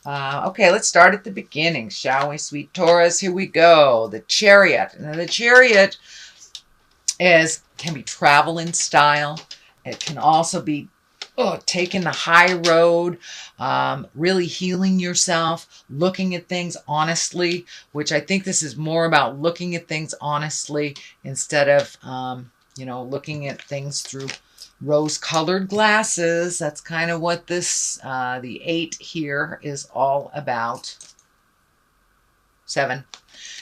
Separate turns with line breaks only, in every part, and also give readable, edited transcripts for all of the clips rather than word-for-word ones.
Okay, let's start at the beginning, shall we, sweet Taurus? Here we go. The Chariot. Now, the Chariot can be travel in style. It can also be taking the high road, really healing yourself, looking at things honestly, which I think this is more about looking at things honestly instead of, looking at things through rose-colored glasses. That's kind of what the 8 here is all about. 7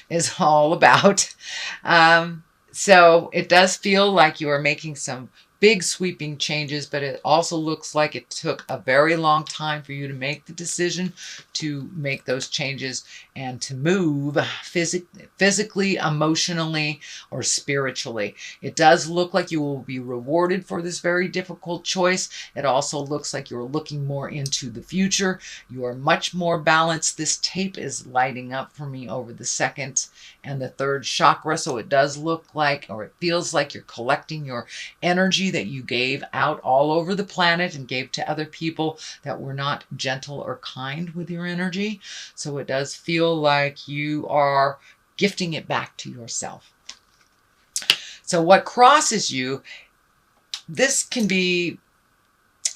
is all about. So it does feel like you are making some big sweeping changes, but it also looks like it took a very long time for you to make the decision to make those changes and to move physically, emotionally, or spiritually. It does look like you will be rewarded for this very difficult choice. It also looks like you're looking more into the future. You are much more balanced. This tape is lighting up for me over the second and the third chakra, so it does look like, or it feels like, you're collecting your energy that you gave out all over the planet and gave to other people that were not gentle or kind with your energy. So it does feel like you are gifting it back to yourself. So what crosses you, this can be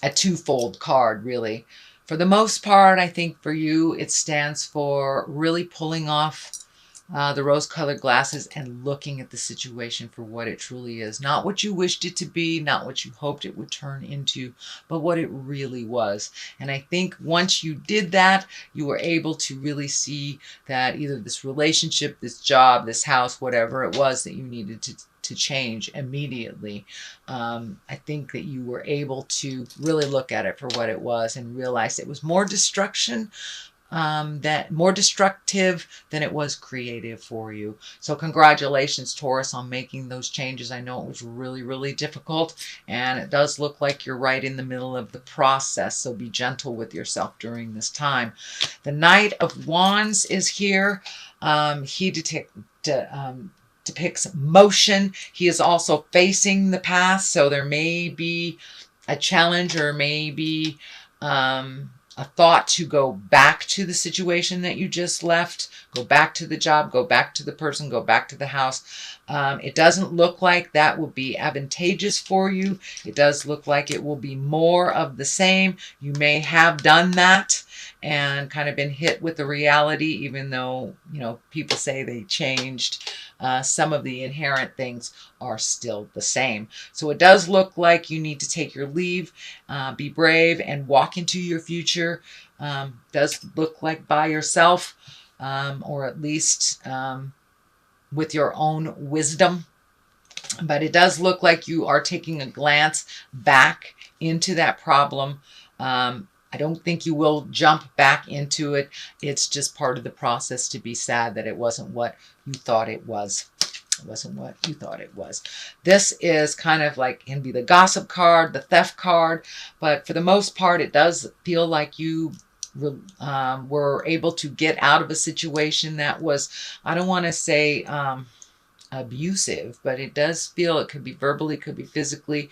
a twofold card, really. For the most part, I think for you, it stands for really pulling off the rose-colored glasses and looking at the situation for what it truly is. Not what you wished it to be, not what you hoped it would turn into, but what it really was. And I think once you did that, you were able to really see that either this relationship, this job, this house, whatever it was that you needed to change immediately. I think that you were able to really look at it for what it was and realize it was more destruction, that more destructive than it was creative for you. So congratulations, Taurus, on making those changes. I know it was really, really difficult, and it does look like you're right in the middle of the process. So be gentle with yourself during this time. The Knight of Wands is here. He depicts motion. He is also facing the past, so there may be a challenge or maybe a thought to go back to the situation that you just left, go back to the job, go back to the person, go back to the house. It doesn't look like that will be advantageous for you. It does look like it will be more of the same. You may have done that and kind of been hit with the reality, even though, people say they changed. Some of the inherent things are still the same. So it does look like you need to take your leave, be brave, and walk into your future. Does look like by yourself, or at least with your own wisdom. But it does look like you are taking a glance back into that problem. I don't think you will jump back into it. It's just part of the process to be sad that it wasn't what you thought it was. It wasn't what you thought it was. This is kind of like, can be the gossip card, the theft card, but for the most part, it does feel like you were able to get out of a situation that was, I don't want to say abusive, but it does feel, it could be verbally, could be physically.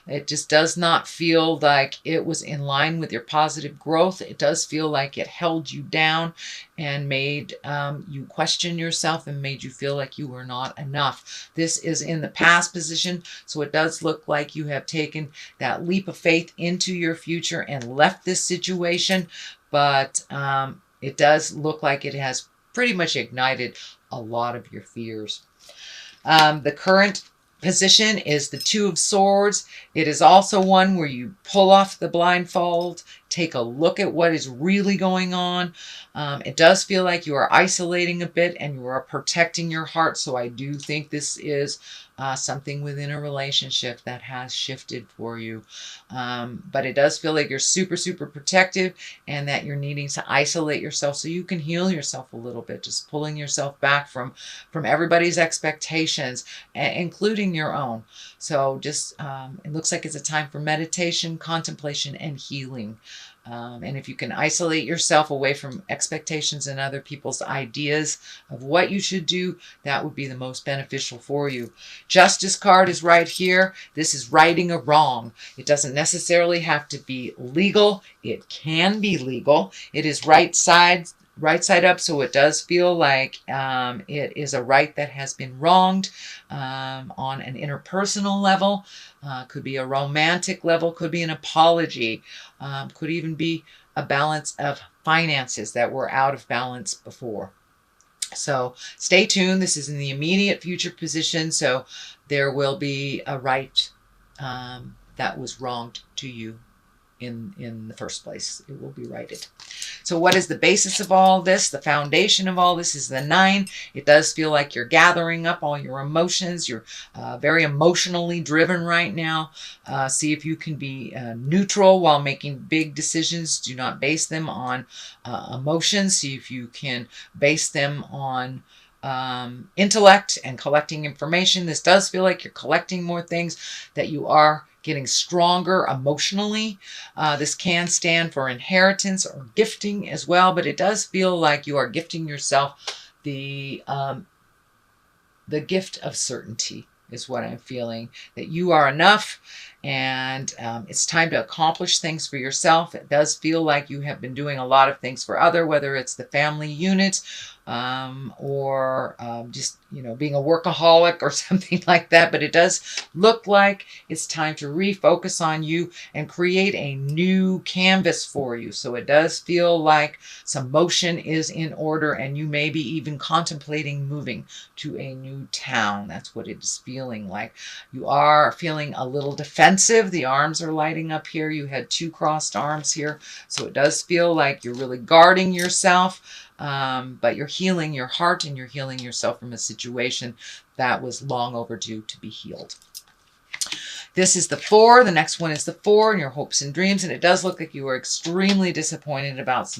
It just does not feel like it was in line with your positive growth. It does feel like it held you down and made you question yourself and made you feel like you were not enough. This is in the past position, so it does look like you have taken that leap of faith into your future and left this situation, but it does look like it has pretty much ignited a lot of your fears. The current position is the Two of Swords. It is also one where you pull off the blindfold, take a look at what is really going on. It does feel like you are isolating a bit and you are protecting your heart. So I do think this is something within a relationship that has shifted for you. But it does feel like you're super, super protective and that you're needing to isolate yourself so you can heal yourself a little bit, just pulling yourself back from everybody's expectations, including your own. So just, it looks like it's a time for meditation, contemplation, and healing. And if you can isolate yourself away from expectations and other people's ideas of what you should do, that would be the most beneficial for you. Justice card is right here. This is righting a wrong. It doesn't necessarily have to be legal. It can be legal. It is right side up, so it does feel like it is a right that has been wronged on an interpersonal level. Could be a romantic level, could be an apology, could even be a balance of finances that were out of balance before. So stay tuned. This is in the immediate future position, so there will be a right that was wronged to you in the first place. It will be righted. So what is the basis of all this? The foundation of all this is the 9. It does feel like you're gathering up all your emotions. You're very emotionally driven right now. See if you can be neutral while making big decisions. Do not base them on emotions. See if you can base them on intellect and collecting information. This does feel like you're collecting more things, that you are getting stronger emotionally. This can stand for inheritance or gifting as well, but it does feel like you are gifting yourself the gift of certainty is what I'm feeling, that you are enough, and it's time to accomplish things for yourself. It does feel like you have been doing a lot of things for other, whether it's the family unit or just, being a workaholic or something like that. But it does look like it's time to refocus on you and create a new canvas for you. So it does feel like some motion is in order, and you may be even contemplating moving to a new town. That's what it is feeling like. You are feeling a little defensive. The arms are lighting up here. You had 2 crossed arms here. So it does feel like you're really guarding yourself. But you're healing your heart, and you're healing yourself from a situation that was long overdue to be healed. This is the 4. The next one is the 4, and your hopes and dreams. And it does look like you are extremely disappointed about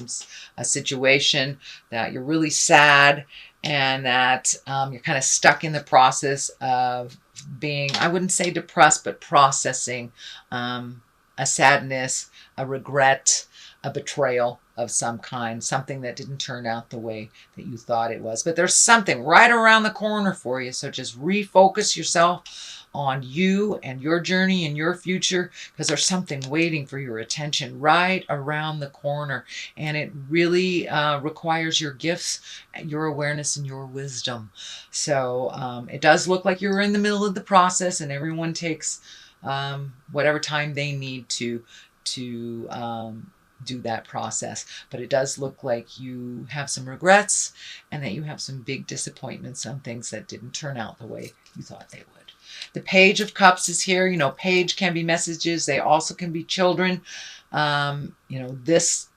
a situation, that you're really sad, and that you're kind of stuck in the process of being, I wouldn't say depressed, but processing a sadness, a regret, a betrayal of some kind, something that didn't turn out the way that you thought it was. But there's something right around the corner for you. So just refocus yourself on you and your journey and your future, because there's something waiting for your attention right around the corner. And it really requires your gifts, your awareness, and your wisdom. So it does look like you're in the middle of the process, and everyone takes whatever time they need to do that process. But it does look like you have some regrets, and that you have some big disappointments on things that didn't turn out the way you thought they would. The Page of Cups is here. Page can be messages. They also can be children. This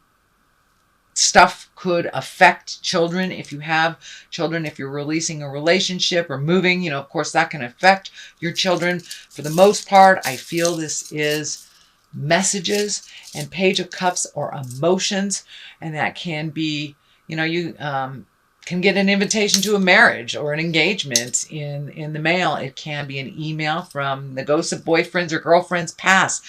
stuff could affect children. If you have children, if you're releasing a relationship or moving, of course that can affect your children. For the most part, I feel this is messages, and Page of Cups or emotions, and that can be, you can get an invitation to a marriage or an engagement in the mail. It can be an email from the ghosts of boyfriends or girlfriends past,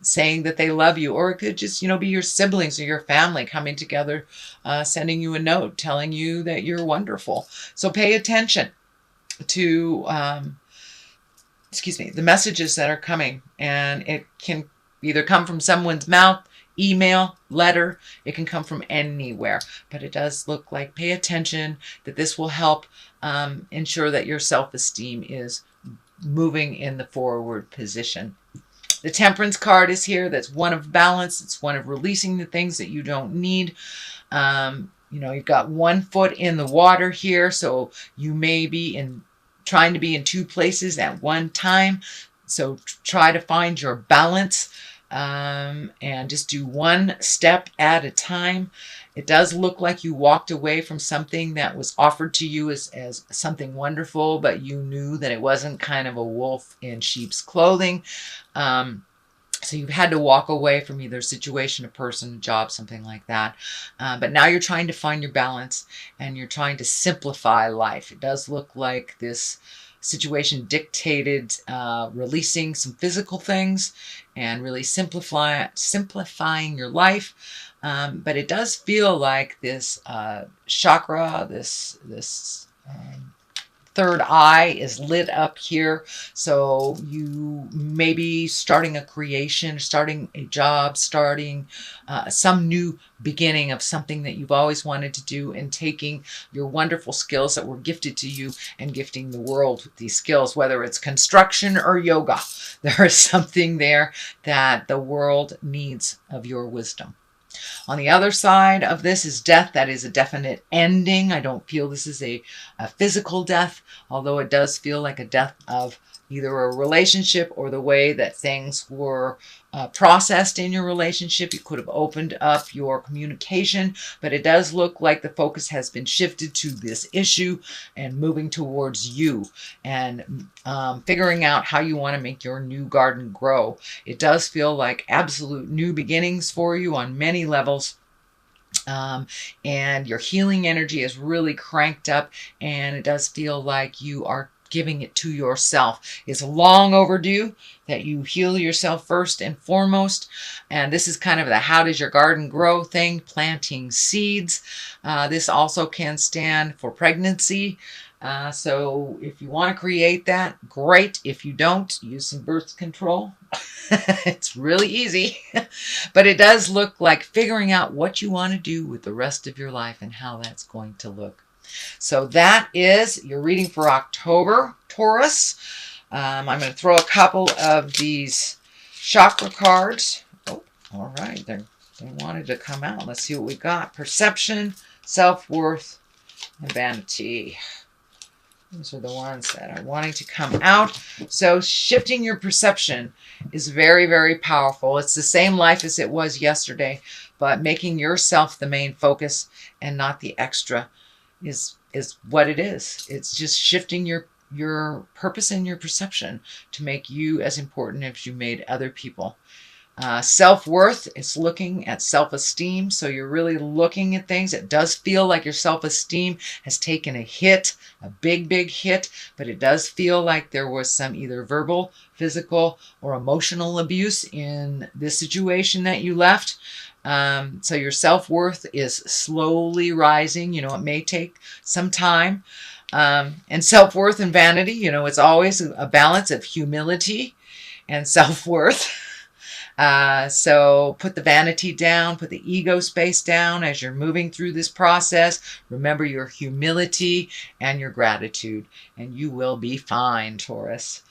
saying that they love you, or it could just be your siblings or your family coming together, sending you a note telling you that you're wonderful. So pay attention to the messages that are coming, and it can either come from someone's mouth, email, letter. It can come from anywhere, but it does look like, pay attention, that this will help ensure that your self-esteem is moving in the forward position. The Temperance card is here. That's one of balance. It's one of releasing the things that you don't need. You've got 1 foot in the water here, so you may be trying to be in 2 places at one time. So try to find your balance, and just do 1 step at a time. It does look like you walked away from something that was offered to you as something wonderful, but you knew that it wasn't, kind of a wolf in sheep's clothing. So you've had to walk away from either a situation, a person, a job, something like that. But now you're trying to find your balance, and you're trying to simplify life. It does look like this situation dictated releasing some physical things and really simplifying your life. But it does feel like this chakra, this third eye is lit up here. So you may be starting a creation, starting a job, starting some new beginning of something that you've always wanted to do, and taking your wonderful skills that were gifted to you and gifting the world with these skills, whether it's construction or yoga. There is something there that the world needs of your wisdom. On the other side of this is death. That is a definite ending. I don't feel this is a physical death, although it does feel like a death of either a relationship or the way that things were processed in your relationship. You could have opened up your communication, but it does look like the focus has been shifted to this issue and moving towards you and figuring out how you want to make your new garden grow. It does feel like absolute new beginnings for you on many levels. And your healing energy is really cranked up, and it does feel like you are giving it to yourself. It's long overdue that you heal yourself first and foremost. And this is kind of the how does your garden grow thing, planting seeds. This also can stand for pregnancy. So if you want to create that, great. If you don't, use some birth control. It's really easy. But it does look like figuring out what you want to do with the rest of your life and how that's going to look. So that is your reading for October, Taurus. I'm going to throw a couple of these chakra cards. Oh, all right. They wanted to come out. Let's see what we got. Perception, self-worth, and vanity. Those are the ones that are wanting to come out. So shifting your perception is very, very powerful. It's the same life as it was yesterday, but making yourself the main focus and not the extra is what it is. It's just shifting your purpose and your perception to make you as important as you made other people. Self-worth is looking at self-esteem. So you're really looking at things. It does feel like your self-esteem has taken a hit, a big, big hit, but it does feel like there was some either verbal, physical, or emotional abuse in this situation that you left. So your self-worth is slowly rising. It may take some time. And self-worth and vanity, it's always a balance of humility and self-worth. So put the vanity down, put the ego space down as you're moving through this process. Remember your humility and your gratitude, and you will be fine, Taurus.